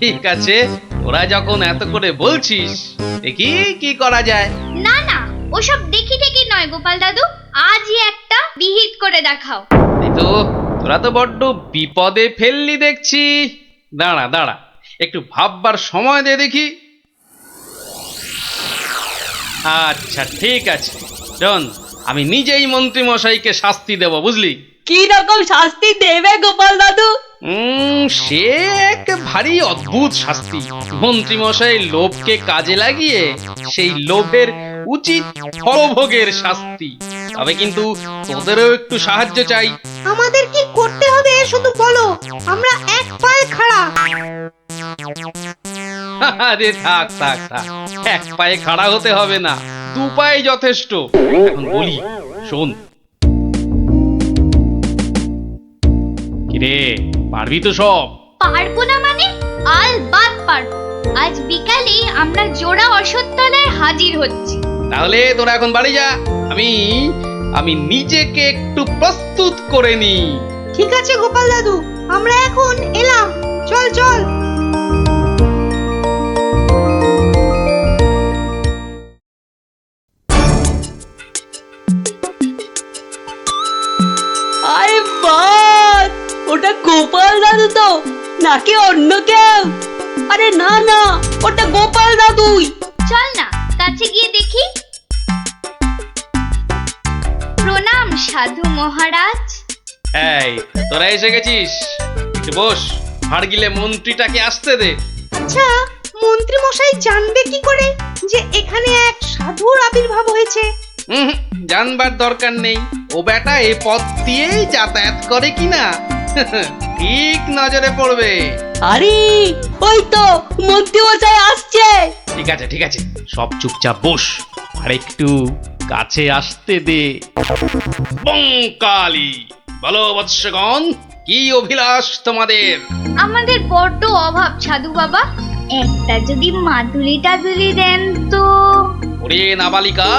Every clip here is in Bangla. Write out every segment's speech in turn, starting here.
ঠিক আছে, ওরা যখন এত করে বলছিস, দেখি কি করা যায়। না না, ওসব দেখি টেকি নয় গোপাল দাদু, আজই একটা বিহিত করে দেখাও। এই তো, তোরা তো বড্ড বিপদে ফেললি দেখছি। দাঁড়া দাঁড়া, একটু ভাববার সময় দে দেখি। আচ্ছা ঠিক আছে, শোন, আমি নিজেই মন্ত্রী মশাইকে শাস্তি দেব, বুঝলি? কি রকম শাস্তি দেবে গোপাল দাদু? সে এক ভারী অদ্ভুত শাস্তি। মন্ত্রী মশাই লোভকে কাজে লাগিয়ে সেই লোভের উচিত ফলভোগের শাস্তি। তবে কিন্তু তোদেরও একটু সাহায্য চাই। আমাদের কি করতে হবে শুধু বলো, আমরা এক পায়ে খাড়া। আরে থাক থাক থাক, এক পায়ে খাড়া হতে হবে না, দু পায়ে যথেষ্ট। এখন বলি, শোন। কিরে, পারবি তো সব? পারবো না মানে? আলবাত পারবো। আজ বিকালে আমরা জোড়া অশ্বত্থতলায় হাজির হচ্ছি। তাহলে তোরা এখন বাড়ি যা, আমি নিজেকে একটু প্রস্তুত করে নি। ঠিক আছে গোপাল দাদু, আমরা এখন এলাম, চল চল। আরে বাস, ওটা গোপাল দাদু তো নাকি অন্য কেউ? আরে না না, ওটা গোপাল দাদুই। চল না কাছে গিয়ে দেখি। প্রণাম সাধু মহারাজ। এই, তোরা এসে গেছিস, একটু বস। হাড় গিলে মন্ত্রীটাকে আসতে দে। আচ্ছা, মন্ত্রী মশাই জানবে কি করে যে এখানে এক সাধুর আবির্ভাব হয়েছে? জানবার দরকার নেই, ও বেটা এ পথ দিয়েই যাতায়াত করে কিনা ঠিক নজরে পড়বে। আরে ওই তো মন্ত্রী মশাই আসছে। ঠিক আছে ঠিক আছে, সব চুপচাপ বস, আর একটু কাছে আসতে দে। বঙ্কালি, বলো বৎসগণ, কি অভিলাষ তোমাদের? আমাদের বড্ড অভাব সাধু বাবা, একটা যদি মাদুলি টাদুলি দেন তো। ওরে নাবালিকা,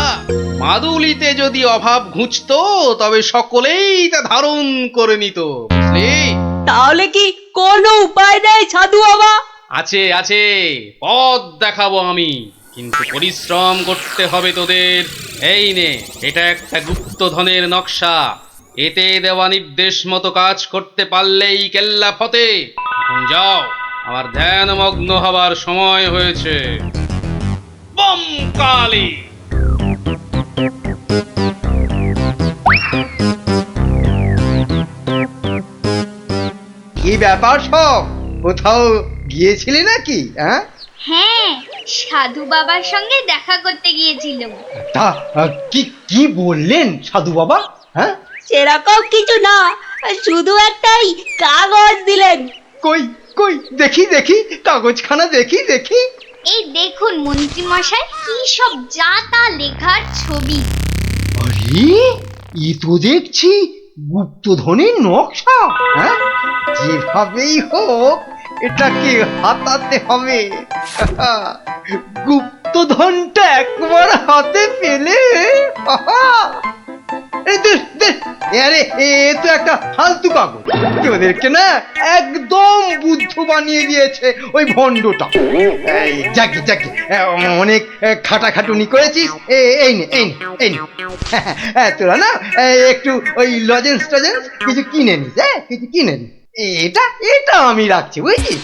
মাদুলিতে যদি অভাব ঘুচতো তবে সকলেই তা ধারণ করে নিত, বুঝলি? তাহলে কি কোনো উপায় নেই সাধু বাবা? আছে আছে, পথ দেখাবো আমি, কিন্তু পরিশ্রম করতে হবে তোদের। এই নে, এটা একটা গুপ্তধনের নকশা, এতে দেওয়া নির্দেশ মতো কাজ করতে পারলেই কেল্লা ফতে। এখন যাও, আমার ধ্যানমগ্ন হবার সময় হয়েছে। বম কালী। কি ব্যাপার সব, কোথাও গিয়েছিলি নাকি? হ্যাঁ, সাধু বাবার সঙ্গে দেখা করতে গিয়েছিলাম। তা কি কি বললেন সাধু বাবা? সেরকম কিছু না, শুধু একটাই কাগজ দিলেন। কই কই দেখি দেখি, কাগজখানা দেখি দেখি। এই দেখুন মন্ত্রী মশাই, কি সব যা তা লেখার ছবি। আরে, এ তো দেখছি গুপ্তধনের নকশা। যেভাবেই হোক এটাকে হাতাতে হবে। গুপ্তধনটা একবার হাতে পেলে, আরে এ তো একটা ফালতু কাগজ, কি ওদেরকে না একদম বুদ্ধ বানিয়ে দিয়েছে ওই ভণ্ডটা। যাকে যাকে অনেক খাটাখাটুনি করেছিস, এই নে এই নে এই নে। তোরা না একটু ওই লজেন্স টজেন্স কিছু কিনে নিস, কিছু কিনে নিস। এটা এটা আমি রাখছি, বুঝছিস?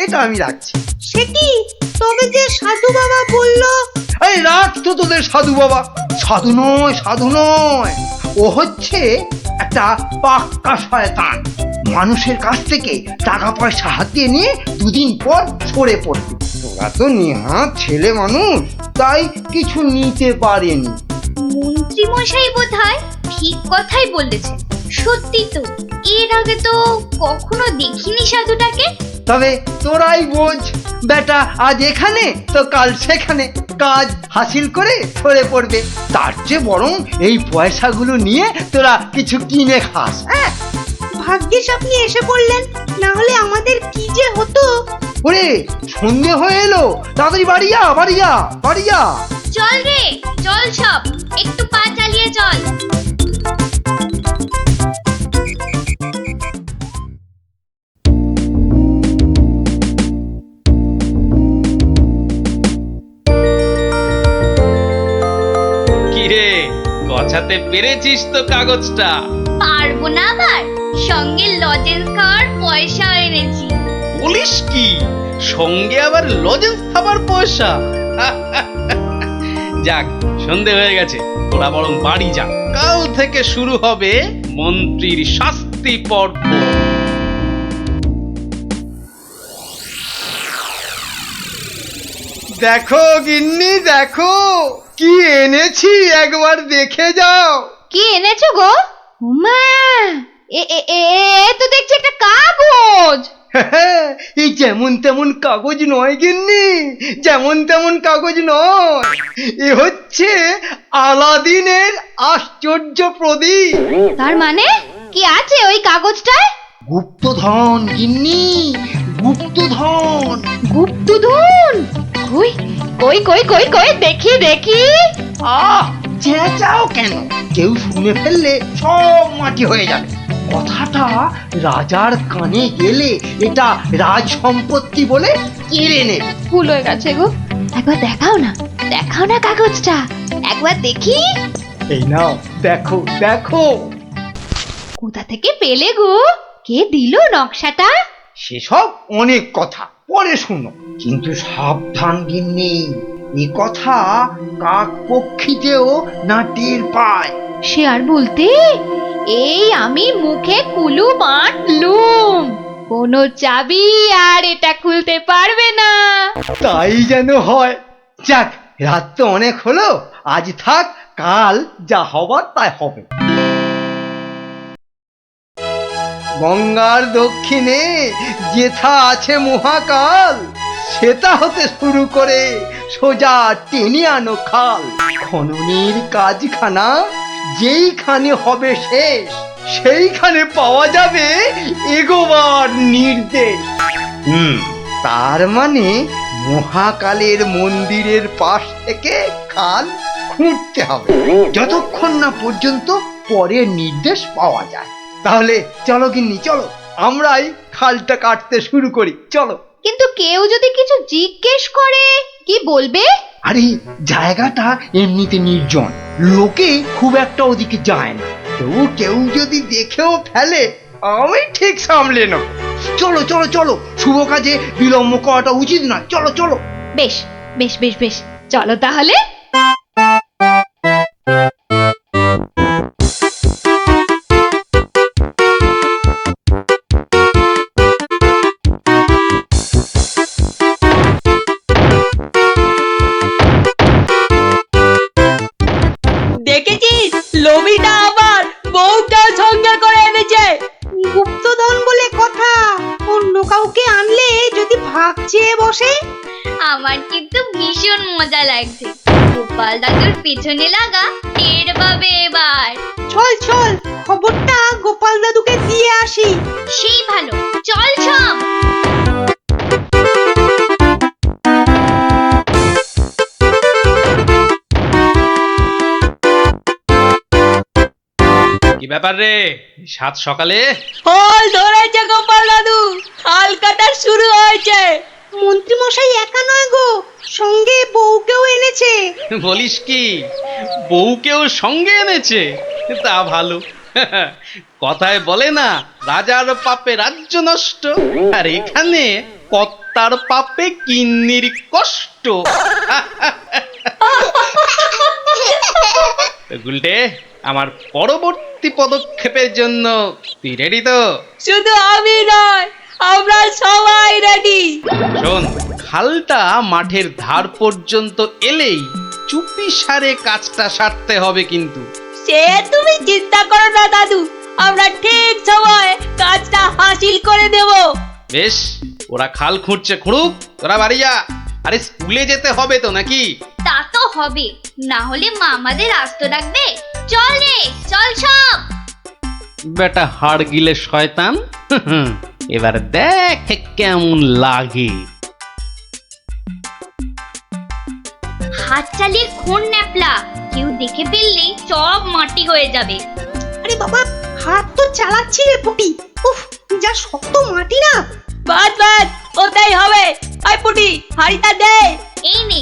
এটা আমি রাখছি। সে কি, তবে যে সাধু বাবা বললো? এই রাখ তো তোদের সাধু বাবা। সাধু নয়, সাধু নয়, ও হচ্ছে একটা পাক্কা শয়তান। মানুষের কাছ থেকে টাকা পয়সা হাতিয়ে নিয়ে দুদিন পর সরে পড়বে। তোরা তো নেহাত ছেলে মানুষ, তাই কিছু নিতে পারেনি। মন্ত্রী মশাই বোধহয় ঠিক কথাই বলেছেন। সত্যি তো, এর আগে তো কখনো দেখিনি সাধুটাকে। তবে তোরাই বোঝ, বেটা আজ এখানে তো কাল সেখানে কাজ হাসিল করে সরে পড়বে। তার চেয়ে বরং এই পয়সাগুলো নিয়ে তোরা কিছু কিনে খাস। ভাগ্যিস আপনি এসে পড়লেন, না হলে আমাদের কি যে হতো। ওরে, সন্ধে হয়ে এলো, তাড়াতাড়ি বাড়ি যা বাড়ি যা বাড়ি যা। চল রে চল, সব একটু পা চালিয়ে চল। গোছাতে পেরেছিস তো কাগজটা? পারবো না আবার, সঙ্গে লজেন্স খাওয়ার পয়সা এনেছি। বলিস কি, সঙ্গে আবার লজেন্স খাবার পয়সা? যাক, সন্ধে হয়ে গেছে, তোরা বরং বাড়ি যা। কাল থেকে শুরু হবে মন্ত্রীর শাস্তি পর্ব। দেখো গিন্নি, দেখো কি এনেছি, একবার দেখে যাও। কি এনেছো গো? মা, এ এ এ এ তো দেখছি একটা কাগজ। এই যেমন তেমন কাগজ নয় গিন্নি, যেমন তেমন কাগজ নয়। এ হচ্ছে আলাদিনের আশ্চর্য প্রদীপ। তার মানে কি আছে ওই কাগজটায়? গুপ্তধন গিন্নি, গুপ্তধন। গুপ্তধন? কই কই কই কই কই দেখি দেখি। চেঁচাও কেন? কেউ শুনে ফেললে সব মাটি হয়ে যাবে। কথাটা রাজার কানে গেলে এটা রাজ সম্পত্তি বলে কেড়ে নেবে। ভুল হয়ে গেছে গো, একবার দেখাও না, দেখাও না কাগজটা, একবার দেখি। এই নাও, দেখো দেখো। কোথা থেকে পেলে গো? কে দিল নকশাটা? সেসব অনেক কথা পরে শুনো, কিন্তু সাবধান গিন্নি, এ কথা কাক পক্ষীতেও না টের পায়। সে আর বলতে, এই আমি মুখে কুলু বাঁধলুম, কোনো চাবি আর এটা খুলতে পারবে না। তাই যেন হয়। যাক, রাত তো অনেক হলো, আজ থাক, কাল যা হবার তাই হবে। গঙ্গার দক্ষিণে যেথা আছে মহাকাল, সেটা হতে শুরু করে সোজা টেনে আনো খাল। খননের কাজখানা যেইখানে হবে শেষ, সেইখানে পাওয়া যাবে এগোবার নির্দেশ। তার মানে মহাকালের মন্দিরের পাশ থেকে খাল খুঁড়তে হবে, যতক্ষণ না পর্যন্ত পরের নির্দেশ পাওয়া যায়। তাহলে চলো গিন্নি, চলো, আমরাই খালটা কাটতে শুরু করি, চলো। কিন্তু কেউ যদি কিছু জিজ্ঞেস করে কি বলবে? আরে জায়গাটা এমনিতে নির্জন, লোকে খুব একটা ওদিকে যায় না। তবু কেউ যদি দেখেও ফেলে, আমি ঠিক সামলে নেব। চলো চলো চলো, শুভ কাজে বিলম্ব করাটা উচিত না। চলো চলো। বেশ বেশ বেশ বেশ, চলো তাহলে। দেখেছিস, লোভিটা আবার বউটাও সঙ্গে করে এনেছে। গুপ্তধন বলে কথা, অন্য কাউকে আনলে যদি ভাগ চেয়ে বসে। আমার কিন্তু ভীষণ মজা লাগছে। গোপাল দাদুর পেছনে লাগা টের পাবে এবার। চল চল, খবরটা গোপাল দাদুকে দিয়ে আসি। সেই ভালো, চল সব। কি ব্যাপার রে, সাত সকালে? ফল ধরেছে গোপাল দাদু, খাল কাটা শুরু হয়েছে। মন্ত্রী মশাই একা নয় গো, সঙ্গে বউকেও এনেছে। বলিস কি, বউকেও সঙ্গে এনেছে? তা ভালো। কথায় বলে না, রাজার পাপে রাজ্য নষ্ট, আর এখানে কর্তার পাপে কিন্নির কষ্ট। গুলটে, আমার পরবর্তী পদক্ষেপের জন্য তুই রেডি তো? শুধু আমি নয়, আমরা সবাই রেডি। শোন, খালটা মাঠের ধার পর্যন্ত এলেই চুপি সারে কাজটা সারতে হবে কিন্তু। সে তুমি চিন্তা করো না দাদু, আমরা ঠিক সময় কাজটা হাসিল করে দেব। বেশ, ওরা খাল খুঁড়ছে খুঁড়ুক, তোরা বাড়ি যা। আরে স্কুলে যেতে হবে তো নাকি? তা তো হবে, না হলে মা আমাদের আস্ত রাখবে। চল রে, চল সব। বেটা হাড় গিলে শয়তান, এবার দেখ কেমন লাগে। হাত চালিয়ে খুন ন্যাপলা, কেউ দেখে ফেললেই সব মাটি হয়ে যাবে। আরে বাবা, হাত তো চালাচ্ছি রে পুটি। উফ, যা শক্ত মাটি না। বাদ বাদ, ওটাই হবে। আই পুটি, হাড়িটা দে। এই নে।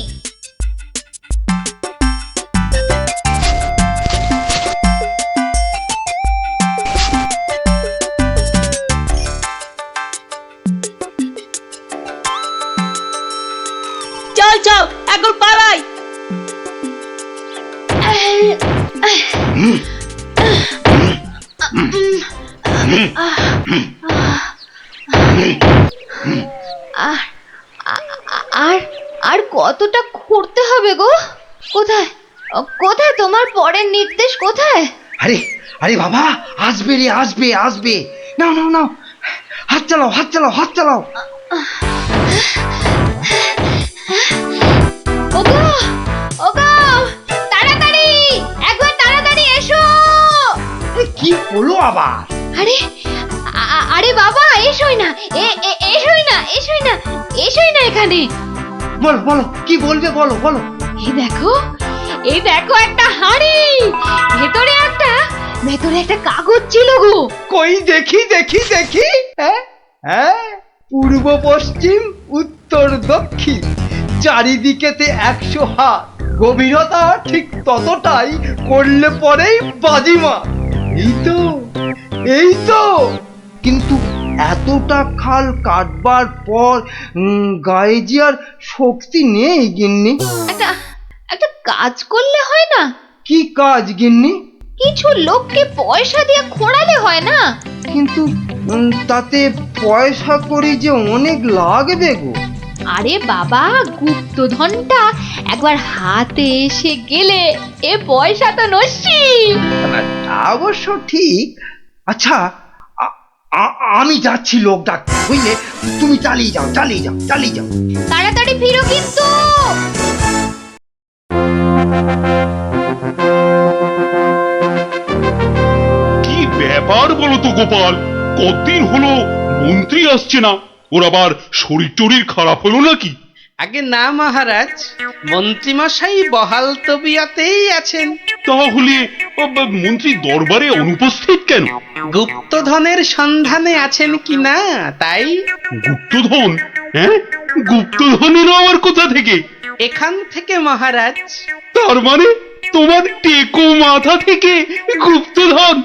চল চল এখন পালাই। আর আর কতটা ঘুরতে হবে গো? কোথায় কোথায় তোমার পরের নির্দেশ কোথায়? আরে আরে বাবা, আসবে রে, আসবে আসবে। নাও নাও নাও, হাত চালাও হাত চালাও হাত চালাও। ওগো ওগো, তাড়াতাড়ি একবার তাড়াতাড়ি এসো। আরে কি হলো আবার? আরে আরে বাবা, এসোই না, এসোই না, এসোই না, এসোই না এখানে। বলো বলো, কি বলবে বলো বলো। এই দেখো একটা হাঁড়ি, ভেতরে একটা কাগজ ছিল গো। কই দেখি দেখি দেখি। হ্যাঁ হ্যাঁ, পূর্ব পশ্চিম উত্তর দক্ষিণ চারিদিকেতে 100 হাত, গভীরতা ঠিক ততটাই, করলে পরেই বাজিমা। এই তো কিন্তু এতটা খাল কাটবার পর গায়ে যে আর শক্তি নেই গিন্নি। একটা কাজ করলে হয় না? কি কাজ গিন্নি? কিছু লোককে পয়সা দিয়ে খোঁড়ালে হয় না? কিন্তু তাতে পয়সা করি যে অনেক লাগবে গো। আরে বাবা, গুপ্তধনটা একবার হাতে এসে গেলে এ পয়সা তো নস্যি। তা অবশ্য ঠিক। আচ্ছা, আমি যাচ্ছি লোক ডাকতে, বুঝলে? তুমি চালিয়ে যাও চালিয়ে যাও চালিয়ে যাও। তাড়াতাড়ি ফিরো কিন্তু। কি ব্যাপার বলো তো গোপাল, কতদিন হলো মন্ত্রী আসছে না? ওর আবার শরীর টরীর খারাপ হলো নাকি? আগে না মহারাজ, মন্ত্রীমশাই বহাল তবিয়তেই আছেন। তাহলে মন্ত্রী দরবারে অনুপস্থিত কেন? গুপ্তধনের সন্ধানে আছেন কিনা তাই। গুপ্তধন? হ্যাঁ, গুপ্তধন এলো আবার কোথা থেকে? এখান থেকে মহারাজ। তার মানে তোমার টেকো মাথা থেকে গুপ্তধন?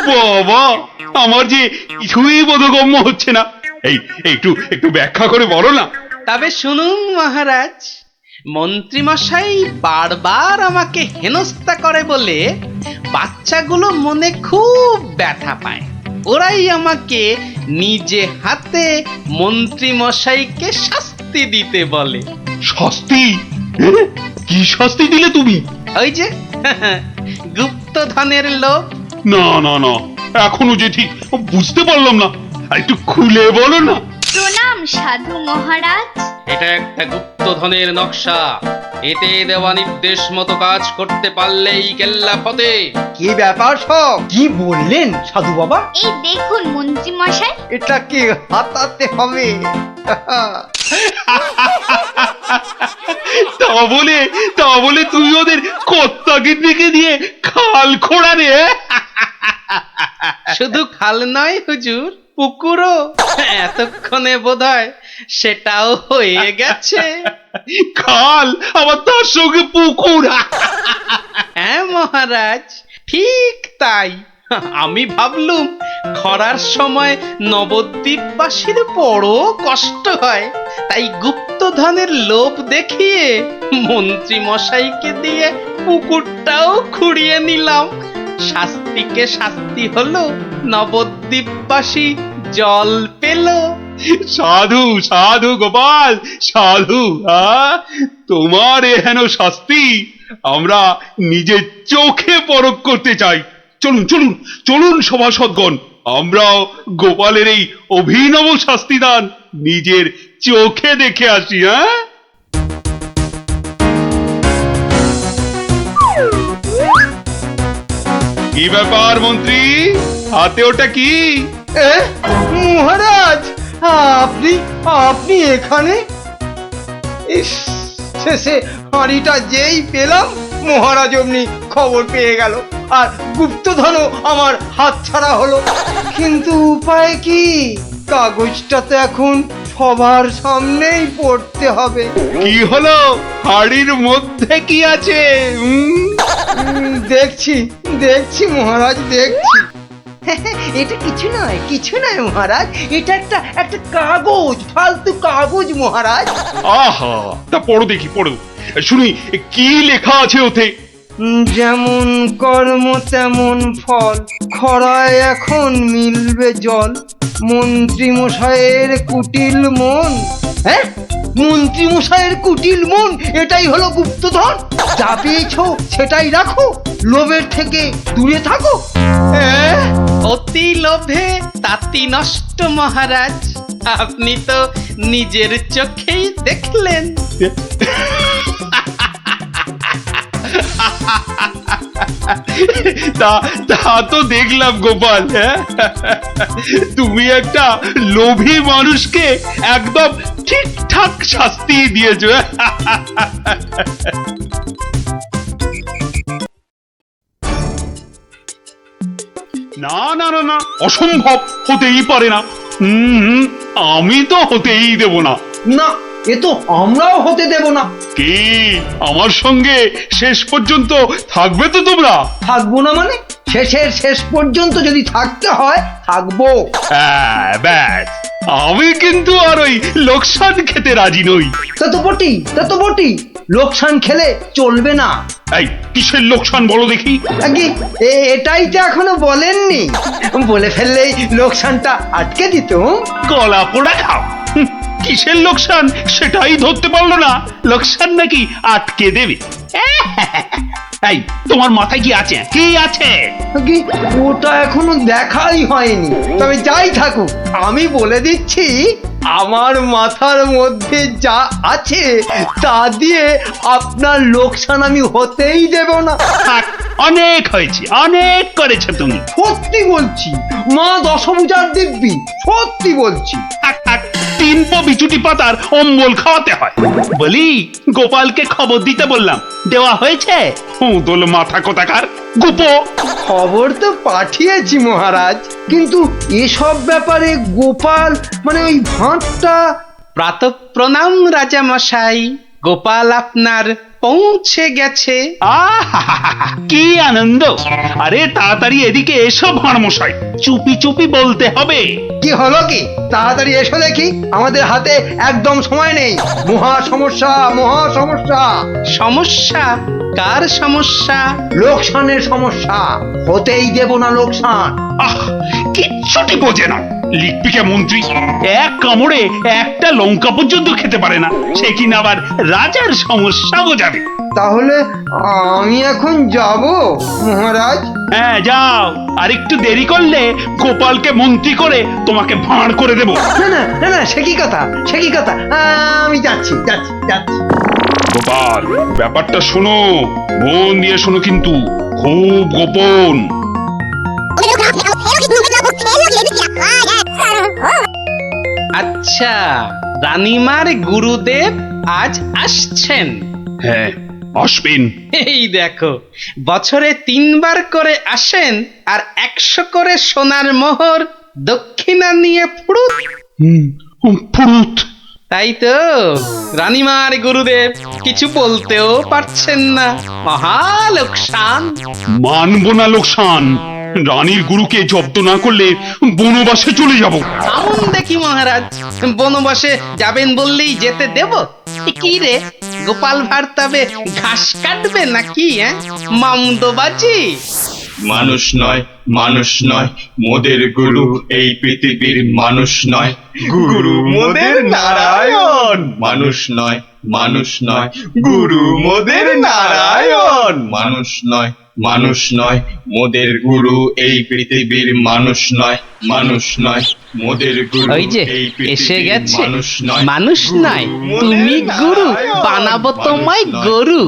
বাবা, আমার যে কিছুই বোধগম্য হচ্ছে না। এই একটু একটু ব্যাখ্যা করে বলো না। তবে শুনুন মহারাজ, মন্ত্রীমশাই বারবার আমাকে হেনস্থা করে বলে বাচ্চাগুলো মনে খুব ব্যথা পায়। ওরাই আমাকে নিজে হাতে মন্ত্রীমশাইকে শাস্তি দিতে বলে। শাস্তি? হ্যাঁ? কি শাস্তি দিলে তুমি? ওই যে গুপ্তধনের লোভ। না না না, এখনো যে ঠিক বুঝতে পারলাম না, একটু খুলে বলো না। প্রণাম সাধু মহারাজ। এটা একটা গুপ্তধনের নকশা। এতে দেওয়া নির্দেশ মতো কাজ করতে পারলেই কেল্লা ফতে। কি ব্যাপার সব? কি বললেন সাধু বাবা? এই দেখুন মন্ত্রী মশাই। এটাকে হাতাতে হবে। তা বলে তুই ওদের কর্তাকে ডেকে দিয়ে খাল খোঁড়া রে? শুধু খাল নয় হুজুর, পুকুরও। এতক্ষণে বোধহয় সেটাও হয়ে গেছে। খাল আবার তার সঙ্গে পুকুর? হ্যাঁ মহারাজ, ঠিক তাই। আমি ভাবলুম খরার সময় নবদ্বীপবাসীর বড় কষ্ট হয়, তাই গুপ্তধনের লোভ দেখিয়ে মন্ত্রী মশাইকে দিয়ে পুকুরটাও খুঁড়িয়ে নিলাম। শাস্তিকে শাস্তি হলো, নবদ্বীপবাসী জল পেল। সাধু সাধু গোপাল সাধু। তোমার এহেন শাস্তি আমরা নিজের চোখে পরখ করতে চাই। চলুন চলুন চলুন সভাসদগণ, আমরাও গোপালের এই অভিনব শাস্তিদান নিজের চোখে দেখে আসি। হ্যাঁ, কি ব্যাপার মন্ত্রী, হাতে ওটা কি? মহারাজ, আপনি আপনি এখানে? ইস, শেষে হাঁড়িটা যেই পেলাম মহারাজ অমনি খবর পেয়ে গেল, আর গুপ্তধনও আমার হাত ছাড়া হলো। কিন্তু উপায় কি? কাগজটা তো এখন সবার সামনেই পড়তে হবে। কি হলো, হাড়ির মধ্যে কি আছে? দেখছি দেখছি মহারাজ, দেখছি। এটা কিছু নয় মহারাজ, এটা একটা কাগজ, ফালতু কাগজ মহারাজ। আহা, তা পড়ো দেখি, পড়ো শুনি কি লেখা আছে ওতে। যেমন কর্ম তেমন ফল, খরায় এখন মিলবে জল, মন্ত্রী মশাইয়ের কুটিল মন। হ্যাঁ, মন্ত্রী মশাইয়ের কুটিল মন, এটাই হলো গুপ্তধন। যা পেয়েছো সেটাই রাখো, লোভের থেকে দূরে থাকো। হ্যাঁ, অতি লোভে তাতি নষ্ট মহারাজ, আপনি তো নিজের চোখেই দেখলেন। তা তা তো দেখলাম গোপাল, হ্যাঁ তুমি একটা লোভী মানুষকে একদম ঠিকঠাক শাস্তি দিয়েছো। না না না না, অসম্ভব, হতেই পারে না। আমি তো হতেই দেব না। না, এ তো আমরাও হতে দেব না। কি আমার সঙ্গে শেষ পর্যন্ত থাকবে তো তোমরা? থাকবো না মানে? শেষের শেষ পর্যন্ত যদি থাকতে হয় থাকবো। হ্যাঁ, ব্যাস, আমি কিন্তু আর ওই লোকসান খেতে রাজি নই। তা তো বটি, লোকসান খেলে চলবে না। এই কিসের লোকসান বলো দেখি? আগে এটাই তো এখনো বলেননি, বলে ফেললেই লোকসানটা আটকে দিত। গলা পোড়া খাও। কিসের লোকসান সেটাই ধরতে পারলো না, লোকসান নাকি আটকে দেবে। এই তোমার মাথায় কি আছে? কি আছে? আগে ওটা এখনো দেখাই হয়নি, তবে যাই থাকুক আমি বলে দিচ্ছি, আমার মাথার মধ্যে যা আছে তা দিয়ে আপনার লোকসান আমি হতেই দেব না। থাক, অনেক হয়েছে, অনেক করেছো তুমি। সত্যি বলছি, মা দশভুজার দিব্যি, সত্যি বলছি। থাক থাক, 3 বিচুটি পাতার অম্বল খাওয়াতে হয়। বলি, গোপালকে খবর দিতে বললাম, দেওয়া হয়েছে? দোল মাথা কোথাকার গোপো। খবর তো পাঠিয়েছি মহারাজ, কিন্তু এসব ব্যাপারে গোপাল মানে ওই ভাঁটটা। প্রাতঃপ্রণাম রাজা মশাই, গোপাল আপনার পৌঁছে গেছে। আহা, কি আনন্দ! আরে তাড়াতাড়ি এদিকে এসো ভাঁড়মশাই, চুপি চুপি বলতে হবে। কি হলো কি? তাড়াতাড়ি এসো দেখি, আমাদের হাতে একদম সময় নেই। মহা সমস্যা, মহা সমস্যা। সমস্যা? কার সমস্যা? লোকসানের সমস্যা, হতেই দেব না লোকসান। আহ, কিচ্ছুটি বোঝে না লিখপিকা মন্ত্রী। এক কামড়ে একটা লঙ্কা পর্যন্ত খেতে পারে না, সে কিনা আবার রাজার সমস্যা বোঝাবে। তাহলে আমি এখন যাব মহারাজ? হ্যাঁ যাও, আর একটু দেরি করলে গোপালকে মন্ত্রী করে তোমাকে ভাঁড় করে দেব। না না না না, সে কি কথা, সে কি কথা, আমি যাচ্ছি যাচ্ছি যাচ্ছি। গোপাল, ব্যাপারটা শোনো, মন দিয়ে শোনো, কিন্তু খুব গোপন। আচ্ছা, রানীমার গুরুদেব আজ আসছেন? হ্যাঁ, আসবেন। এই দেখো, বছরে 3 বার করে আসেন, আর 100 করে সোনার মোহর দক্ষিণা নিয়ে ফুরুত। ফুরুত। তাই তো, রানীমার গুরুদেব কিছু বলতেও পারছেন না। মহা লোকসান। মানব না লোকসান। রানীর গুরুকে জব্দ না করলে বনবাসে চলে যাব। আমন দেখি মহারাজ, বনবাসে যাবেন বললেই যেতে দেব? কি রে, গোপাল ভাঁড় তবে ঘাস কাটবে নাকি? মামদোবাজি। মানুষ নয়, মানুষ নয়, মোদের গুরু এই পৃথিবীর মানুষ নয়, গুরু মোদের নারায়ণ। মানুষ নয়, মানুষ নয়, গুরু মোদের নারায়ণ। মানুষ নয়, মানুষ নয়, মোদের গুরু এই পৃথিবীর মানুষ নয়, মানুষ নয়, মোদের গুরু ওই যে এই এসে পৃথিবীর গেছে। মানুষ নয়, মানুষ নয়, তুমি গুরু, বানাবো তোমায় গরু।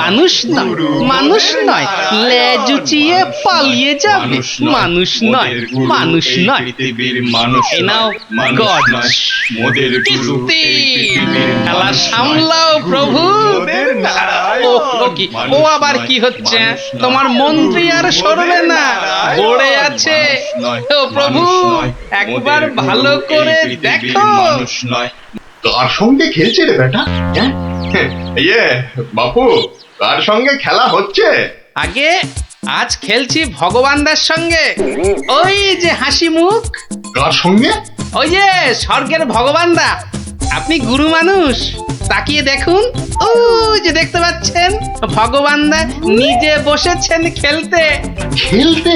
মানুষ নয়, মানুষ নয়, লেজ উঁচিয়ে পালিয়ে যাবে। মানুষ নয়, মানুষ নয়। পৃথিবীর মানুষ এ নাও নয়, মানুষ গজ। নয়, মোদের গুরু কিস্তি। এই পৃথিবীর খেলা মানুষ সামলাও নয়, প্রভু। মোদের নারায়ণ। ও কি, ও আবার মানুষ কি হচ্ছে? নয়, মানুষ তোমার নয়, মন্ত্রী আর মোদের সরবে না, নারায়ণ। পড়ে আছে। মানুষ নয়, ও প্রভু, মানুষ নয়, একবার মোদের গুরু ভালো এই করে পৃথিবীর দেখো। মানুষ নয়। কার সঙ্গে খেলছে রে বেটা? ইয়ে বাপু, কার সঙ্গে খেলা হচ্ছে? আগে আজ খেলছি ভগবানদার সঙ্গে। ওই যে হাসি মুখ, কার সঙ্গে? ওই যে স্বর্গের ভগবানদা। আপনি গুরু মানুষ, তাকিয়ে দেখুন, ও যে দেখতে পাচ্ছেন ভগবান দা নিজে বসেছেন খেলতে। খেলতে?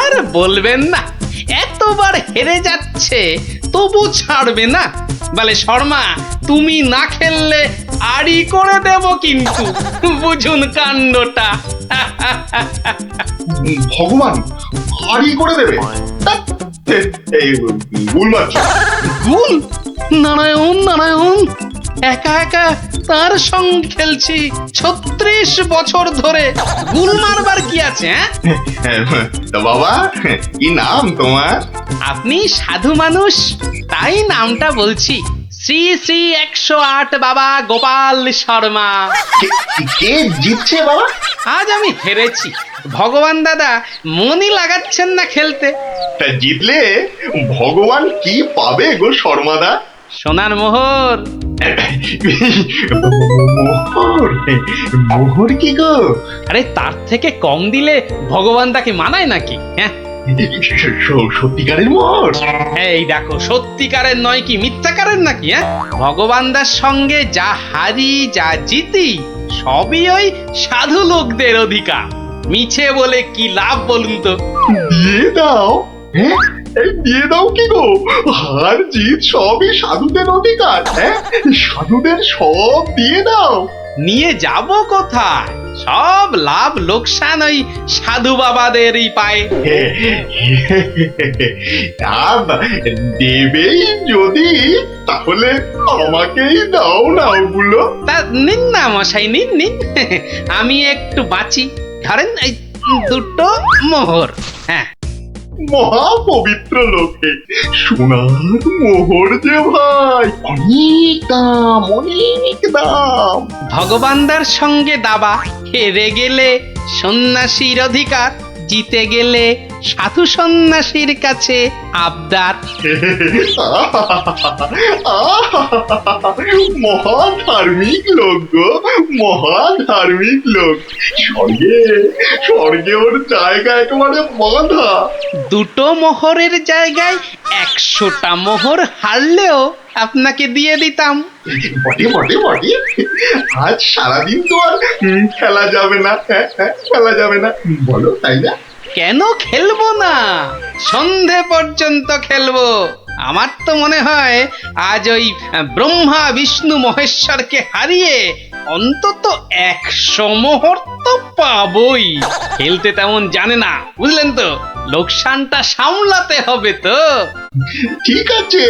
আর বলবেন না, এতবার হেরে যাচ্ছে তবু ছাড়বে না। বলে শর্মা, তুমি না খেললে আড়ি করে দেব কিন্তু, বুঝুন কাণ্ডটা। ভগবান হারি করে দেবে? ধ্যাৎ, এই ভুল মাত্র। গুল? নারায়ণ নারায়ণ, একা একা তার সঙ্গে খেলছি 36 বছর ধরে, গুল মারবার কি আছে? তা বাবা, কি নাম তোমার? আপনি সাধু মানুষ, তাই নামটা বলছি। শ্রী শ্রী 108 বাবা গোপাল শর্মা। কে জিতছে বাবা? আজ আমি হেরেছি, ভগবান দাদা মনই লাগাচ্ছেন না খেলতে। তা জিতলে ভগবান কি পাবে গো শর্মাদা? সোনার মোহর। মোহর? মোহর কি গো? আরে তার থেকে কম দিলে ভগবান তাকে মানায় নাকি? হ্যাঁ, সত্যিকারের মোহর? এই দেখো, সত্যিকারের নয় কি মিথ্যাকারের নাকি? হ্যাঁ, ভগবান দার সঙ্গে যা হারি যা জিতি সবই ওই সাধু লোকদের অধিকার। মিছে বলে কি লাভ বলুন তো? দিয়ে দাও? হ্যাঁ, এই দিয়ে দাও কি গো? হার জিত সবই সাধুদের অধিকার। হ্যাঁ, সাধুদের সব দিয়ে দাও। নিয়ে যাব কোথায়? সব লাভ লোকসান ওই সাধু বাবাদেরই পায়। দেবেই যদি, তাহলে আমাকেই দাও না ওগুলো। তা নিন না মশাই, নিন নিন, আমি একটু বাঁচি। ধরেন এই 2টো মোহর। হ্যাঁ, মহা পবিত্র লোকে সোনার মোহর যে ভাই, অনেক দাম, অনেক দাম। ভগবানদার সঙ্গে দাবা, হেরে গেলে সন্ন্যাসীর অধিকার, জিতে গেলে সাধু সন্ন্যাসীর কাছে আবদার। মহা ধার্মিক লোক গো, মহা ধার্মিক লোক। স্বর্গে, স্বর্গে ওর জায়গা একেবারে বাঁধা। 2টো মোহরের জায়গায় 100টা মোহর হারলেও আপনাকে দিয়ে দিতাম। বটে বটে বটে, আজ সারাদিন তো আর খেলা যাবে না। খেলা যাবে না, বলো তাই না? কেন খেলবো না? সন্ধে পর্যন্ত খেলবো। আমার তো মনে হয় আজ ওই ব্রহ্মা বিষ্ণু মহেশ্বরকে হারিয়ে অন্তত 100 মোহর তো পাবই। খেলতে তেমন জানে না, বুঝলেন তো? লোকসানটা সামলাতে হবে তো। ঠিক আছে,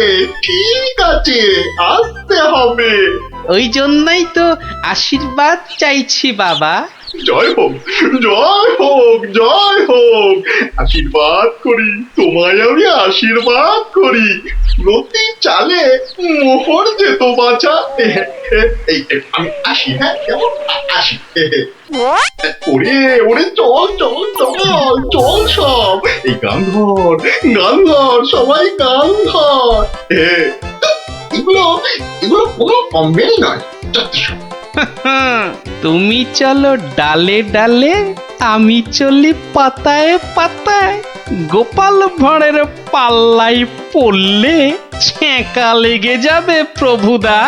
ঠিক আছে, আসতে হবে। ওই জন্যই তো আশীর্বাদ চাইছি বাবা। জয় হোক, জয় হোক, জয় হোক। আশীর্বাদ করি, তোমায় আমি আশীর্বাদ করি। প্রতি চালে মোহর যেত বাছা। এই আমি আসি, হ্যাঁ, কেমন আসি। ওরে ওরে, চল চল চল চল সব। এই গান ধর, গান ধর, সবাই গান ধর। এগুলো এগুলো কোনো কমবেই নয়। যথেষ্ট। তুমি চলো ডালে ডালে, আমি চলি পাতায় পাতায়। গোপাল ভাঁড়ের পাল্লাই পড়লে ছেঁকা লেগে যাবে প্রভুদা।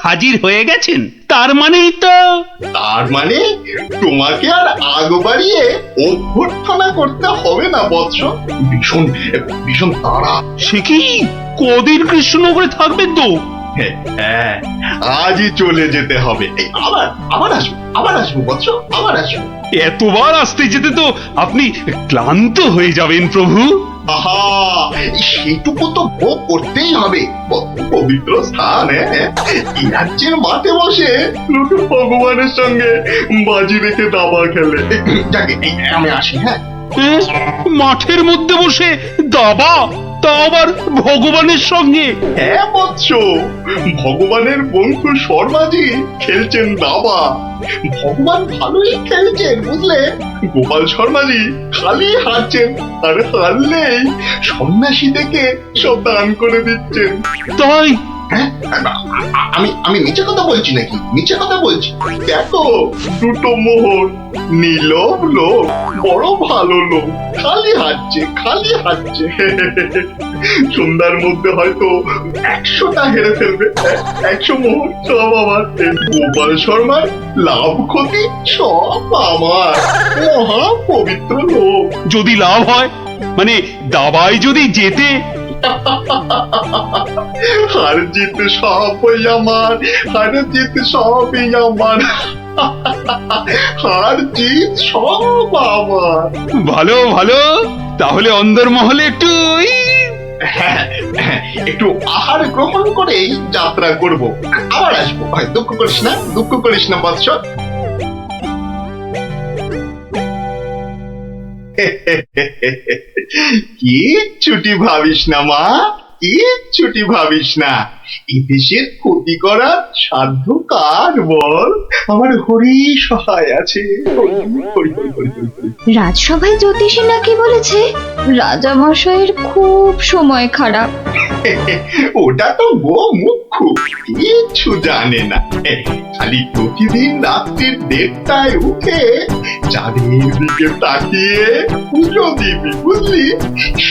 হাজির হয়ে গেছেন, তার মানেই তো। তার মানে তোমাকে আর আগ বাড়িয়ে অভ্যর্থনা করতে হবে না বৎস। ভীষণ ভীষণ তাড়া। সে কি, কদিন কৃষ্ণনগরে থাকবেন তো? হ্যাঁ, আজই চলে যেতে হবে। এই আবার আবার আসবো, আবার আসবো বৎস, আবার আসবো। এতবার আসতে যেতে তো আপনি ক্লান্ত হয়ে যাবেন প্রভু। আহা, সেটুকু তো ভোগ করতেই হবে। পবিত্র স্থান, এই রাজ্যের মাঠে বসে লুটু ভগবানের সঙ্গে বাজি রেখে দাবা খেলে। যাকে আমি আসি, হ্যাঁ। মাঠের মধ্যে বসে দাবা, তা আবার ভগবানের সঙ্গে? হ্যাঁ বৎস, ভগবানের বন্ধু শর্মাজি খেলছেন দাবা। ভগবান ভালোই খেলছেন, বুঝলে। গোপাল শর্মাজি খালি হারছেন, আর হারলেই সন্ন্যাসী থেকে সব দান করে দিচ্ছেন। তাই হ্যাঁ আমি মিছে কথা বলছি নাকি? মিছে কথা বলছি? দেখো, দুটো মোহর, নীলব লোক, বড় ভালো লোক, খালি হাঁটছে খালি হাঁটছে। সন্ধ্যার মধ্যে হয়তো 100টা হেরে ফেলবে। 100 মোহর সব আমার। গোপাল শর্মার লাভ ক্ষতি সব আমার। মহা পবিত্র লোক। যদি লাভ হয়, মানে দাবায় যদি জেতে, হার জিত সবই আমার, হার জিত সবই আমার, হার জিত সব আমার। ভালো ভালো, তাহলে অন্দরমহলে একটু হ্যাঁ, একটু আহার গ্রহণ করেই যাত্রা করব। আবার আসবো, দুঃখ করিস না, দুঃখ করিস না বৎস। কি ছুটি ভাবিস না মা, কি ছুটি ভাবিস না। এই দেশের ক্ষতি করার সাধ্য কার বল? আমার হরি সহায় আছে। হরি, হরি, হরি, হরি, হরি, হরি। রাজসভায় জ্যোতিষী নাকি বলেছে রাজা মশাইয়ের খুব সময় খারাপ। ওটা তো গোমুখ্য, কিচ্ছু জানে না। খালি প্রতিদিন রাত্রির 1:30টায় উঠে চাঁদের দিকে তাকিয়ে পুজো দিবি, বুঝলি?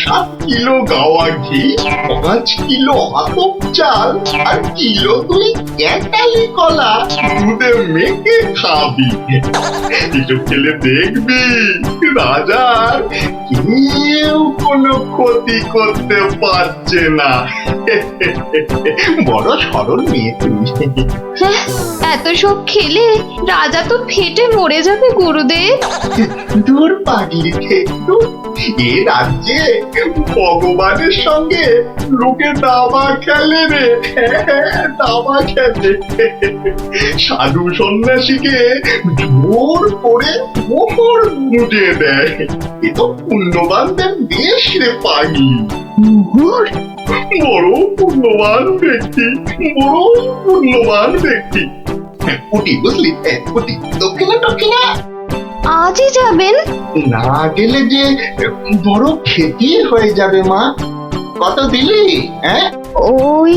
7 কিলো গাওয়া ঘি, 5 কিলো আতপ চাল আর কিলো 2 ক্যাটালি কলা দুধে মেখে খাবি। এসব খেলে দেখবি রাজার কেউ কোনো ক্ষতি করতে পারছে না। বড় সরল মেয়ে তুমি। হ্যাঁ, এত সব খেলে রাজা তো ফেটে মরে যাবে গুরুদেব। দূর পাগলি খেতু, এ রাজ্যে ভগবানের সঙ্গে লোকে দাবা খেলে রে। দাবা খেলে, সাধু সন্ন্যাসীকে জোর করে মোহর বুঝিয়ে দেয়। এ তো পুণ্যবানদের দেশ রে পাগলি। মোহর? বড় পুণ্যবান ব্যক্তি, বড় পুণ্যবান ব্যক্তি। উঠি, বুঝলি? উঠি, দক্ষিণা দক্ষিণা। আজই যাবেন? না গেলে যে বড় ক্ষতি হয়ে যাবে মা। কত দিলি? হ্যাঁ, ওই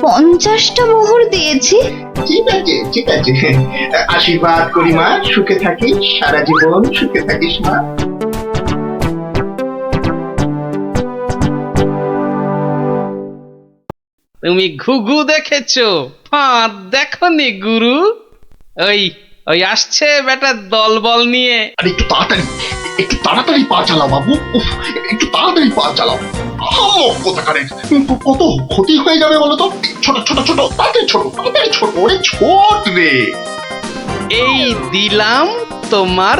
50টা মোহর দিয়েছি। ঠিক আছে ঠিক আছে। আশীর্বাদ করি মা, সুখে থাকিস, সারা জীবন সুখে থাকিস মা। তুমি ঘুঘু দেখেছো, ফাঁদ দেখনি গুরু? ওই ওই আসছে বেটার দলবল নিয়ে। আর একটু তাড়াতাড়ি পা চালাও বাবু। উফ, একটু তাড়াতাড়ি পা চালাও। কোথাকারের কত ক্ষতি হয়ে যাবে বলো তো? ছোট ছোট ছোট, তাড়াতাড়ি ছোট, তাড়াতাড়ি ছোট, ওরে ছোট রে। এই দিলাম তোমার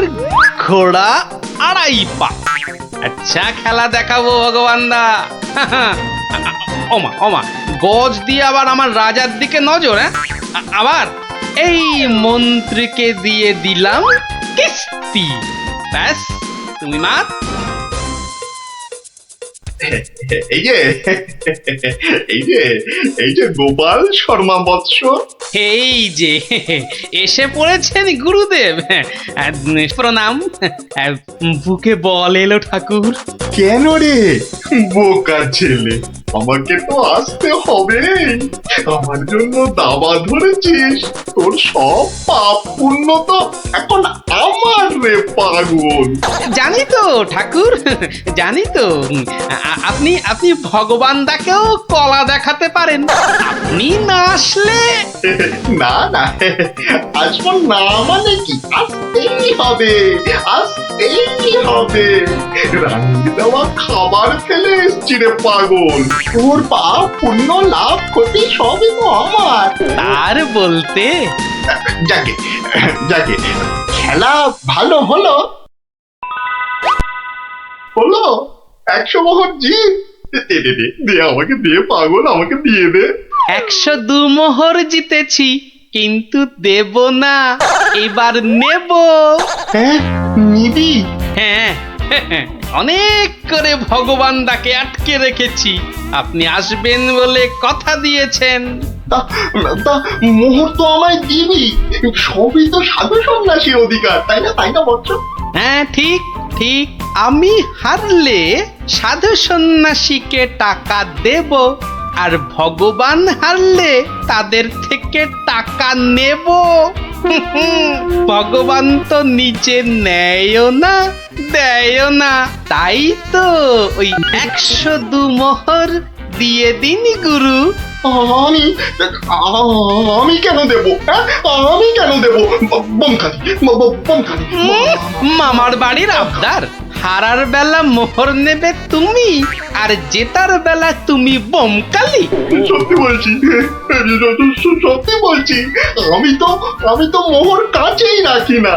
ঘোড়া 2.5 পা। আচ্ছা খেলা দেখাবো ভগবান দা। ওমা ওমা, গজ দিয়ে আবার আমার রাজার দিকে নজর। হ্যাঁ, আবার এই মন্ত্রীকে দিয়ে দিলাম কিস্তি। ব্যাস, তুমি মাত। এই যে এই যে এই যে গোপাল শর্মা বৎস। এই যে এসে পড়েছেন গুরুদেব। প্রণাম। বুকে বল এলো ঠাকুর। কেন রে বোকা ছেলে, আমাকে তো আসতে হবে। আমার জন্য দাবা ধরেছিস, তোর সব পাপ পুণ্য তো এখন আমার রে পাগল। জানি তো ঠাকুর, জানি তো। আপনি আপনি ভগবান দাকেও কলা দেখাতে পারেন। আপনি না আসলে না না, আসবো না মানে কি? আসতেই হবে, আসতেই হবে। রান্নি দেওয়া খাবার ফেলে এসছি রে পাগল। তোর পাপ পুণ্য লাভ ক্ষতি সবই তো আমার। তার বলতে যাকে যাকে, খেলা ভালো হলো হলো। 100 মোহর জিত। দে দে দে দে, আমাকে দে পাগল, আমাকে দিয়ে দে। 102 মোহর জিতেছি, কিন্তু দেব না, এবার নেব। হ্যাঁ, নিবি? হ্যাঁ, অনেক করে ভগবান দাকে আটকে রেখেছি। আপনি আসবেন বলে কথা দিয়েছেন। তা তা মোহর তো আমায় দিবি। সবই তো সাধু সন্ন্যাসীর অধিকার, তাই না? তাই না বৎস? হ্যাঁ, ঠিক ঠিক। আমি হারলে সাধু সন্ন্যাসীকে টাকা দেব, আর ভগবান হারলে তাদের থেকে টাকা নেব। ভগবান তো নিচে নেয়ও না দেয়ও না, তাই তো ওই 102 মোহর দিয়ে দিন গুরু। আমি আমি কেন দেব? হ্যাঁ, আমি কেন দেব? বমকালি বমকালি মামার বাড়ির আবদার, হারার বেলা মোহর নেবে তুমি আর জেতার বেলা তুমি বমকালি। সত্যি বলছি, সত্যি বলছি, আমি তো মোহর কাছেই রাখি না।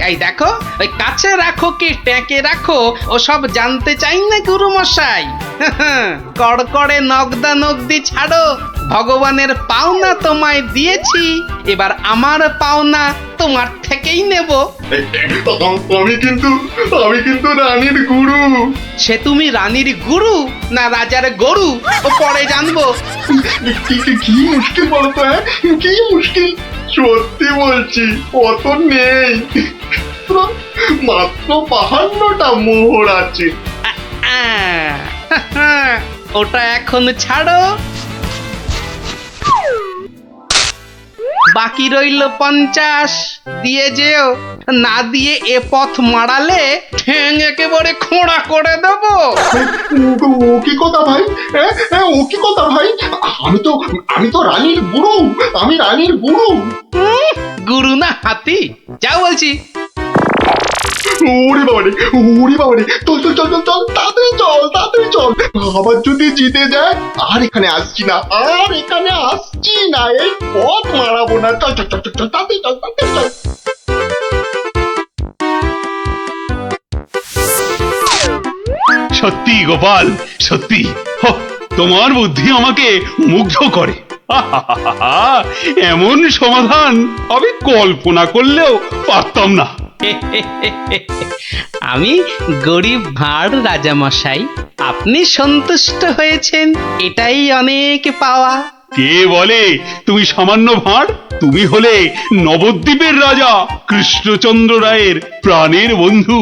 এই দেখো, ওই কাছে রাখো কি ট্যাঁকে রাখো ওসব জানতে চাই না গুরু মশাই। কড়কড়ে নগদা নগদি ছাড়ো, ভগবানের পাওনা তোমায় দিয়েছি, এবার আমার পাওনা তোমার থেকেই নেব। আমি কিন্তু রানীর গুরু। সে তুমি রানীর গুরু না রাজার গরু ও পরে জানবো। কি মুশকিল বলতো? হ্যাঁ, কি মুশকিল? সত্যি বলছি, অত নেই, মাত্র 52টা মোহর আছে। ওটা এখন ছাড়ো, বাকি রইল 50। দিয়ে যেও, না দিয়ে এ পথ মারালে ঠ্যাং একেবারে খোঁড়া করে দেবো। ও কি কথা ভাই? হ্যাঁ, ও কি কথা ভাই? আমি তো রানীর গুরু, আমি রানীর গুরু। গুরু না হাতি, যা বলছি। ওরে বাবারে, চল তাড়াতাড়ি চল। আবার যদি জিতে যায় আর এখানে আসছি না, এই পথ মারাবো না। চল তাড়াতাড়ি চল। সত্যি গোপাল, সত্যি তোমার বুদ্ধি আমাকে মুগ্ধ করে। এমন সমাধান আমি কল্পনা করলেও পারতাম না। আমি গরিব ভাঁড় রাজামশাই, আপনি সন্তুষ্ট হয়েছেন, এটাই অনেক পাওয়া। কে বলে তুমি সামান্য ভাঁড়? তুমি হলে নবদ্বীপের রাজা কৃষ্ণচন্দ্র রায়ের প্রাণের বন্ধু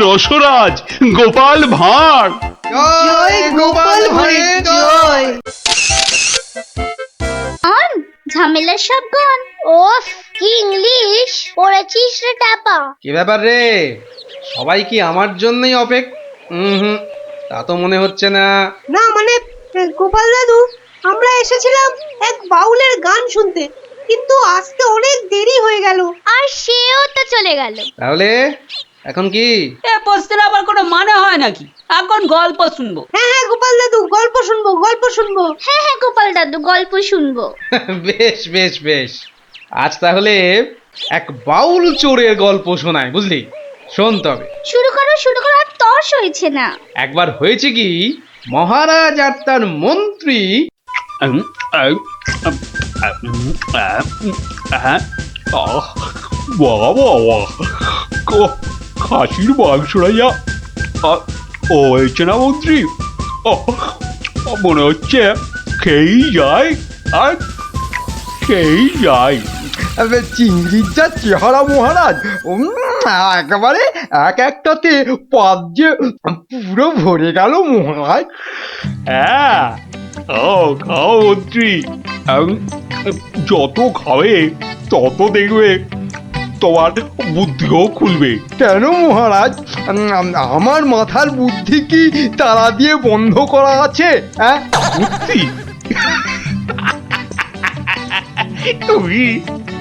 রসরাজ গোপাল ভাঁড়। জয় গোপাল ভাঁড়ের জয়। ঝামেলার সব গান। ওফ, কি ইংলিশ পড়েছিস রে টাপা। কি ব্যাপার রে, সবাই কি আমার জন্যই তা তো মনে হচ্ছে না। না মানে গোপাল দাদু, আমরা এসেছিলাম এক বাউলের গান শুনতে, কিন্তু আসতে অনেক দেরি হয়ে গেল। আর সেও তো চলে গেল। তাহলে এখন কি? এ প্রশ্নের আবার কোনো মানে হয় নাকি? এখন গল্প শুনবো। হ্যাঁ গোপাল দাদু, গল্প শুনবো। হ্যাঁ গোপাল দাদু, গল্প শুনবো। বেশ, আজ তাহলে এক বাউল চোরের গল্প শোনায়, বুঝলি? শোন তবে। শুরু করো, আর তর্স হয়েছে না। একবার হয়েছে কি, মহারাজ আর তার মন্ত্রী খাসির মাংসটা যা হয়েছে না মন্ত্রী, মনে হচ্ছে খেয়েই যায়। চিংড়ির যা চেহারা মহারাজ, একেবারে একটাতে পাত যে পুরো ভরে গেল মহারাজ। হ্যাঁ, খাও মন্ত্রী, যত খাবে তত দেখবে তোমার বুদ্ধিও খুলবে। কেন মহারাজ, আমার মাথার বুদ্ধি কি তালা দিয়ে বন্ধ করা আছে? হ্যাঁ, বুদ্ধি?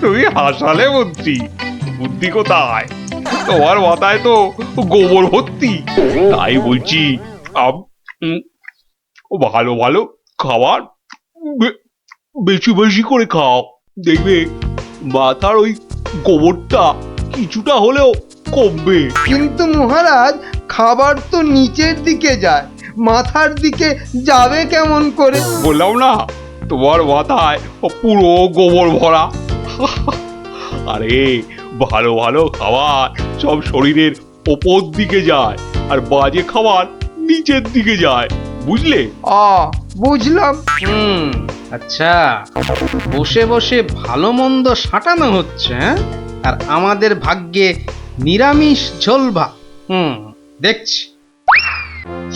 তুমি হাসালে মন্ত্রী, বুদ্ধি কোথায়? তোমার মাথায় তো গোবর ভর্তি। তাই বলছি, ভালো ভালো খাবার বেশি করে খাও, দেখবে মাথার ওই গোবরটা কিছুটা হলেও কমবে। কিন্তু মহারাজ, খাবার তো নিচের দিকে যায়, মাথার দিকে যাবে কেমন করে? বললাম না, তোমার মাথায় পুরো গোবর ভরা। আরে ভালো ভালো খাবার সব শরীরের ওপর দিকে যায়, আর বাজে খাবার নিচের দিকে যায়, বুঝলে? বুঝলাম। আচ্ছা, বসে বসে ভালো মন্দ সাঁটানো হচ্ছে, আর আমাদের ভাগ্যে নিরামিষ ঝোল ভাত। দেখছি।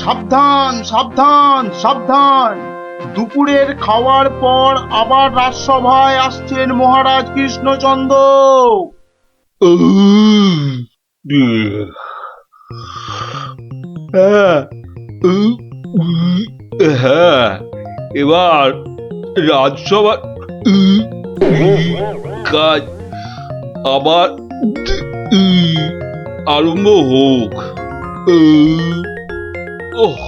সাবধান, দুপুরের খাওয়ার পর আবার রাজসভায় আসছেন মহারাজ কৃষ্ণচন্দ্র। হ্যাঁ, হ্যাঁ, এবার রাজসভা কাজ আবার আরম্ভ হোক। ওহ,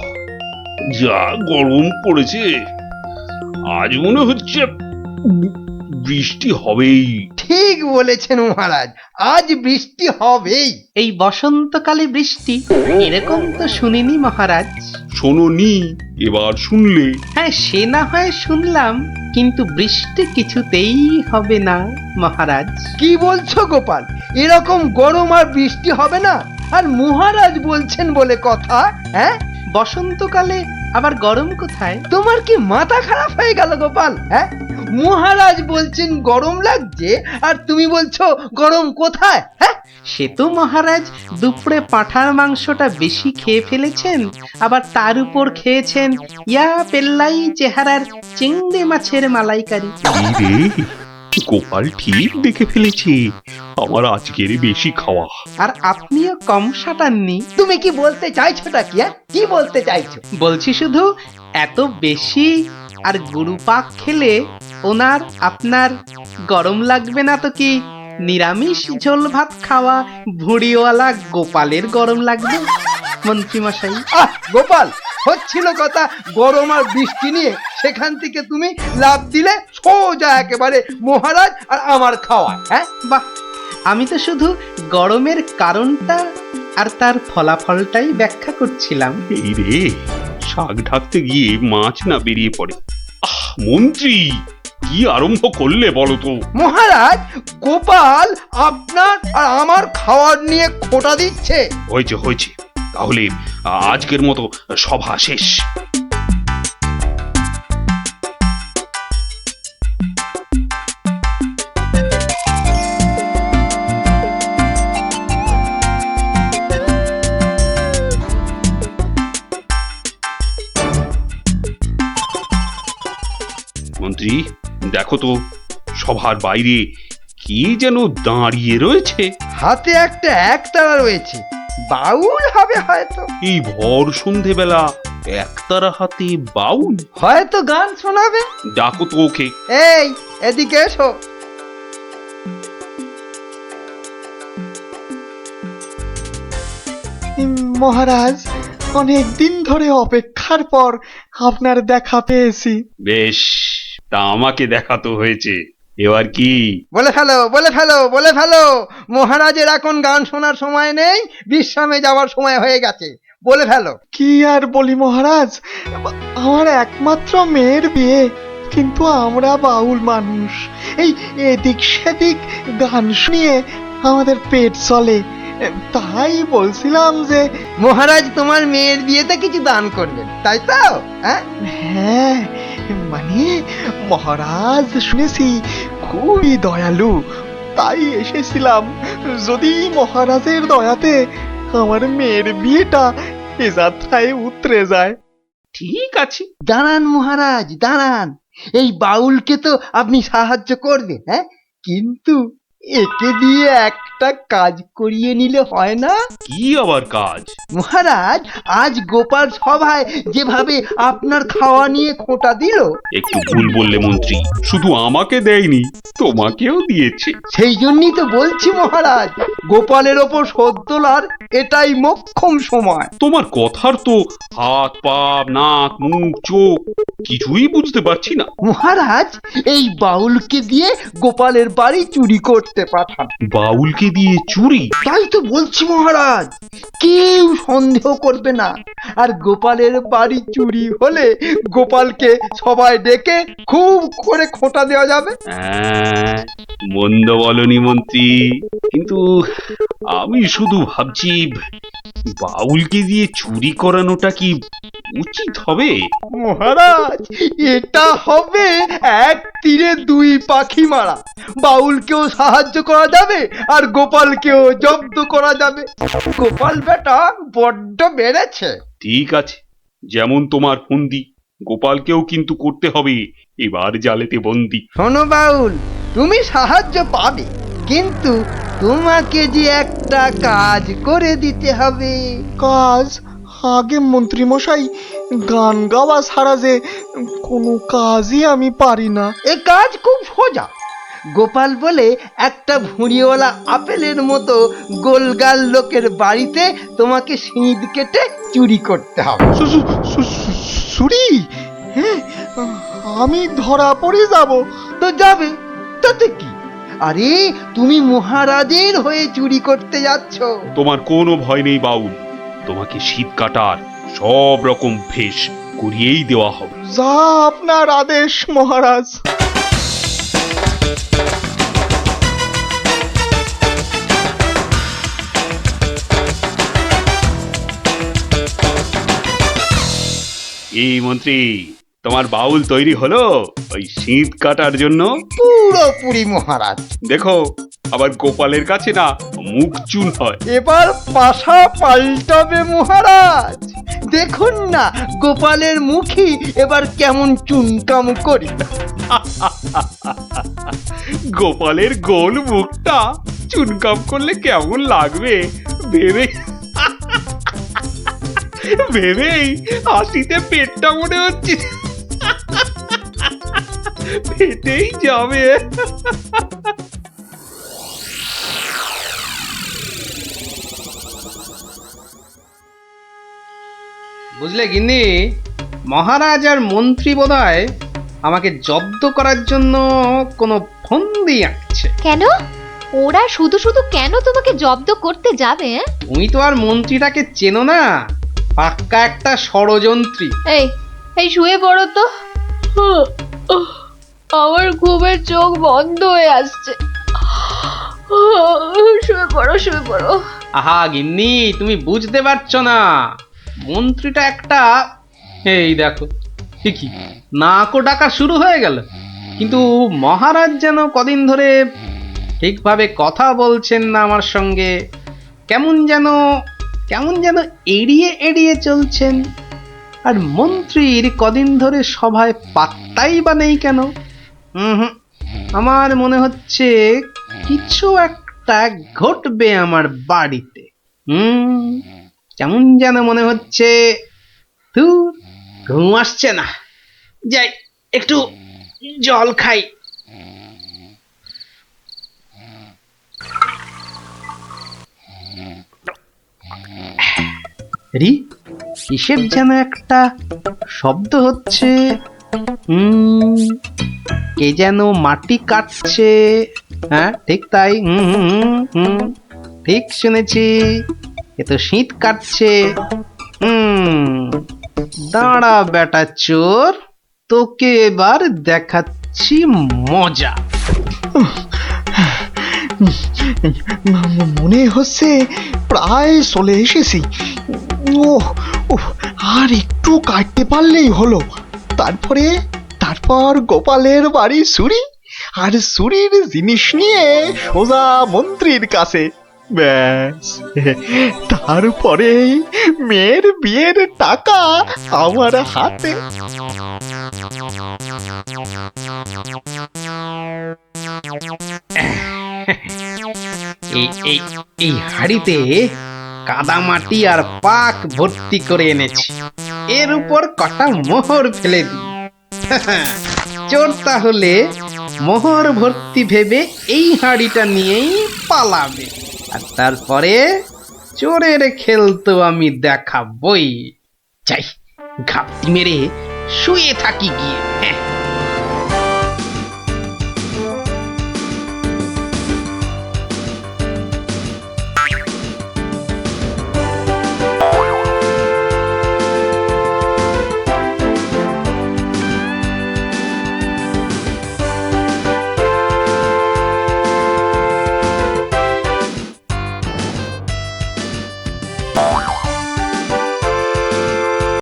যা গরম পড়েছে, আজ মনে হচ্ছে বৃষ্টি হবেই। ঠিক বলেছেন মহারাজ, আজ বৃষ্টি হবেই। এই বসন্তকালে বৃষ্টি এরকম তো শুনিনি মহারাজ। শোনোনি, এবার শুনলে। হ্যাঁ, সে না হয় শুনলাম, কিন্তু বৃষ্টি কিছুতেই হবে না মহারাজ। কি বলছো গোপাল? এরকম গরম আর বৃষ্টি হবে না? আর মহারাজ বলছেন বলে কথা। হ্যাঁ, বসন্তকালে আবার গরম কোথায়? তোমার কি মাথা খারাপ হয়ে গেল গোপাল? হ্যাঁ, মহারাজ বলছেন গরম লাগছে আর তুমি বলছো গরম কোথায়? হ্যাঁ, সে তো মহারাজ দুপুরে পাঁঠার মাংসটা বেশি খেয়ে ফেলেছেন, আবার তার উপর খেয়েছেন ইয়া পেল্লাই চেহারার চিংড়ি মাছের মালাইকারি। এই রে, গোপাল ঠিক দেখে ফেলেছে আমার আজকের বেশি খাওয়া। আর আপনিও কম সাটাননি। তুমি কি বলতে চাইছোটা কি? হ্যাঁ, কি বলতে চাইছো? বলছি শুধু এত বেশি আর গুরু পাক খেলে ওনার আপনার গরম লাগবে না তো কি নিরামিষ ঝোল ভাত খাওয়া ভুড়িওয়ালা গোপালের গরম লাগবে মন্ত্রী মশাই? আহ গোপাল, হচ্ছিল কথা গরম আর বৃষ্টি নিয়ে, সেখান থেকে তুমি লাভ দিলে সোজা একেবারে মহারাজ আর আমার খাওয়া। হ্যাঁ, বাহ, আমি তো শুধু গরমের কারণটা আর তার ফলাফলটাই ব্যাখ্যা করছিলাম। এই রে, শাক ঢাকতে গিয়ে মাছ না বেরিয়ে পড়ে। আহ, মন্ত্রী কি আরম্ভ করলে বলো তো? মহারাজ, গোপাল আপনার আর আমার খাওয়ার নিয়ে খোঁটা দিচ্ছে। হয়েছে হয়েছে, তাহলে আজকের মতো সভা শেষ। মন্ত্রী, দেখো তো সভার বাইরে কি যেন দাঁড়িয়ে রয়েছে। হাতে একটা একতারা রয়েছে, বাউল হবে হয়তো। এই ভর সন্ধেবেলা একতারা হাতে বাউল? হয়তো গান শোনাবে। ডাকো তো ওকে। এই, এদিকে এসো। মহারাজ, অনেক দিন ধরে অপেক্ষার পর আপনার দেখা পেয়েছি। বেশ, তা আমাকে দেখাতো হয়েছে, এবার কি? বলে ফেলো, বলে ফেলো, বলে ফেলো। মহারাজের এখন গান শোনার সময় নেই, বিশ্রামে যাওয়ার সময় হয়ে গেছে। বলে ফেলো। কি আর বলি মহারাজ, আমার একমাত্র মেয়ের বিয়ে, কিন্তু আমরা বাউল মানুষ, এই এদিক সেদিক গান শুনিয়ে আমাদের পেট চলে। তাই বলছিলাম যে মহারাজ তোমার মেয়ের বিয়েতে কিছু দান করবেন, তাই তো? হ্যাঁ, হ্যাঁ, মানে মহারাজ শুনেছি খুবই দয়ালু, তাই এসেছিলাম যদি মহারাজের দয়াতে আমার মেয়ের বিয়েটা এ যাত্রায় উতরে যায়। ঠিক আছে। দাঁড়ান মহারাজ, দাঁড়ান। এই বাউলকে তো আপনি সাহায্য করবেন, হ্যাঁ, কিন্তু একে দিয়ে একটা কাজ করিয়ে নিলে হয় না? কি আবার কাজ? মহারাজ, আজ গোপাল সভায় যেভাবে আপনার খাওয়া নিয়ে খোঁটা দিল। একটু ভুল বললে মন্ত্রী, শুধু আমাকে দেয়নি, তোমাকেও দিয়েছে। সেই জন্যই তো বলছি মহারাজ, গোপালের ওপর শোধ তোলার এটাই মোক্ষম সময়। তোমার কথার তো হাত পা নাক মুখ চোখ কিছুই বুঝতে পারছি না। মহারাজ, এই বাউলকে দিয়ে গোপালের বাড়ি চুরি করতে পাঠান। বাউলকে দিয়ে চুরি? তাই তো বলছি মহারাজ, কেউ সন্দেহ করবে না। আর গোপালের বাড়ি চুরি হলে গোপালকে সবাই ডেকে খুব করে খোঁটা দেওয়া যাবে। হ্যাঁ, মন্দ বলনি মন্ত্রী, কিন্তু আমি শুধু ভাবছি বাউলকে দিয়ে চুরি করানোটা কি উচিত হবে? মহারাজ, এটা হবে এক তীরে দুই পাখি মারা। বাউলকেও সাহায্য করা যাবে আর গোপালকেও জব্দ করা যাবে। গোপাল বেটা বড্ড বেড়েছে। ঠিক আছে, যেমন তোমার ফন্দি গোপালকেও কিন্তু করতে হবে এবার জালেতে বন্দি। শোনো বাউল, তুমি সাহায্য পাবে, কিন্তু তোমাকে যে একটা কাজ করে দিতে হবে। কাজ? আগে মন্ত্রী মশাই, গান গাওয়া ছাড়া যে কোনো কাজই আমি পারি না। এ কাজ খুব সোজা। গোপাল বলে একটা ভুঁড়িওয়ালা আপেলের মতো গোলগাল লোকের বাড়িতে তোমাকে সিঁধ কেটে চুরি করতে হবে। চুরি? হ্যাঁ, আমি ধরা পড়ে যাব। তো যাবে, তাতে কি? আরে তুমি মহারাজের হয়ে চুরি করতে যাচ্ছ। তোমার কোনো ভয় নেই বাউল, তোমাকে শীত কাটার সব রকম ভেষ করিয়েই দেওয়া হবে। যা আপনার আদেশ মহারাজ। এই মন্ত্রী, তোমার বাউল তৈরি হলো ওই শীত কাটার জন্য? পুরোপুরি মহারাজ। দেখো, আবার গোপালের কাছে না মুখ চুন হয়। এবার পাশা পাল্টাবে মহারাজ। দেখুন না গোপালের মুখই এবার কেমন চুনকাম করি। গোপালের গোল মুখটা চুনকাম করলে কেমন লাগবে ভেবেই হাসিতে পেটটা মনে হচ্ছে ফেটেই যাবে। বুঝলে গিন্নি, মহারাজ আর মন্ত্রী বোধহয় আমাকে জব্দ করার জন্য কোনো ফন্দি আঁকছে। কেন? ওরা শুধু শুধু কেন তোমাকে জব্দ করতে যাবে? তুমি তো আর মন্ত্রীটাকে চেনো না, পাক্কা একটা ষড়যন্ত্রী। এই এই শুয়ে পড়ো তো। আমার ঘুমের চোখ বন্ধ হয়ে আসছে। শুয়ে পড়ো, শুয়ে পড়ো। আহা গিন্নি, তুমি বুঝতে পারছো না, মন্ত্রীটা একটা, এই দেখো ঠিকই নাকও ডাকা শুরু হয়ে গেল। কিন্তু মহারাজ যেন কদিন ধরে ঠিকভাবে কথা বলছেন না আমার সঙ্গে, কেমন যেন এড়িয়ে এড়িয়ে চলছেন। আর মন্ত্রীর কদিন ধরে সভায় পাত্তাই বা নেই কেন? আমার মনে হচ্ছে কিছু একটা ঘটবে আমার বাড়িতে। কেমন যেন মনে হচ্ছে। ঘুম আসছে না, যাই একটু জল খাই। কিসের যেন একটা শব্দ হচ্ছে। কে যেন মাটি কাটছে। হ্যাঁ ঠিক তাই, ঠিক শুনেছি, এ তো শীত কাটছে। দাঁড়া বেটা চোর, তোকে এবার দেখাচ্ছি মজা। মনে হচ্ছে প্রায় চলে এসেছি। আর একটু কাটতে পারলেই হলো। তারপর গোপালের বাড়ি চুরি, আর চুরির জিনিস নিয়ে সোজা মন্ত্রীর কাছে। ব্যাস, তারপরে মেয়ের বিয়ের টাকা আমার হাতে। এই হাড়িতে কাদা মাটি আর পাক ভর্তি করে এনেছি, এর উপর কটা মোহর ফেলে দিই। চোর তাহলে মোহর ভর্তি ভেবে এই হাড়িটা নিয়েই পালাবে, আর তারপরে চোরের খেল তো আমি দেখাবই। চাই ঘাপটি মেরে শুয়ে থাকি গিয়ে।